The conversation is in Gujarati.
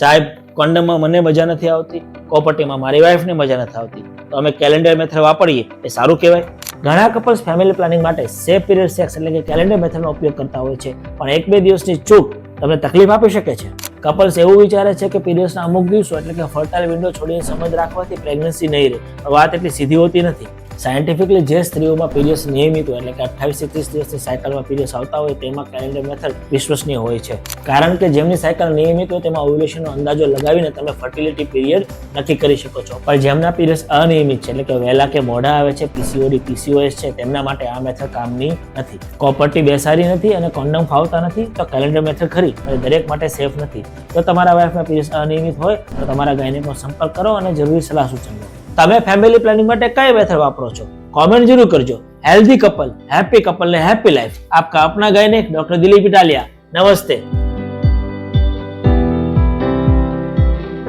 સાહેબ કોન્ડમમાં મને મજા નથી આવતી, કોપર્ટીમાં મારી વાઈફને મજા નથી આવતી, તો અમે કેલેન્ડર મેથડ વાપરીએ એ સારું કહેવાય? ઘણા કપલ્સ ફેમિલી પ્લાનિંગ માટે સેફ પીરિયડ સેક્સ એટલે કે કેલેન્ડર મેથડનો ઉપયોગ કરતા હોય છે, પણ 1-2 દિવસની ચૂક તમને તકલીફ આપી શકે છે. કપલ્સ એવું વિચારે છે કે પીરિયડ્સના અમુક દિવસો એટલે કે ફર્ટાઇલ વિન્ડો છોડીને સમજ રાખવાથી પ્રેગ્નન્સી નહીં રહે. વાત એટલી સીધી હોતી નથી. સાયન્ટિફિકલી જે સ્ત્રીઓમાં પીરિયડ્સ નિયમિત હોય એટલે કે 28 થી 30 દિવસની સાયકલમાં પીરિયડ્સ આવતા હોય તેમાં કેલેન્ડર મેથડ વિશ્વસનીય હોય છે, કારણ કે જેમની સાયકલ નિયમિત હોય તેમાં ઓવ્યુલેશનનો અંદાજો લગાવીને તમે ફર્ટિલિટી પીરિયડ નક્કી કરી શકો છો. પણ જેમના પીરિયડ્સ અનિયમિત છે એટલે કે વહેલા કે મોડા આવે છે, પીસીઓડી પીસીઓએસ છે, તેમના માટે આ મેથડ કામની નથી. કોપર્ટી બેસાડી નથી અને કોન્ડમ ફાવતા નથી તો કેલેન્ડર મેથડ ખરી અને દરેક માટે સેફ નથી. જો તમારા વાઈફના પીરિયડ્સ અનિયમિત હોય તો તમારા ગાયનેકનો સંપર્ક કરો અને જરૂરી સલાહ સૂચન લો. તમે ફેમિલી પ્લાનિંગ માટે કઈ મેથડ વાપરો છો? कमेंट जरूर करजो. हेल्दी कपल, हैप्पी कपल ने हैप्पी लाइफ. आपका अपना गायनेक डॉक्टर दिलीप इटालिया. नमस्ते.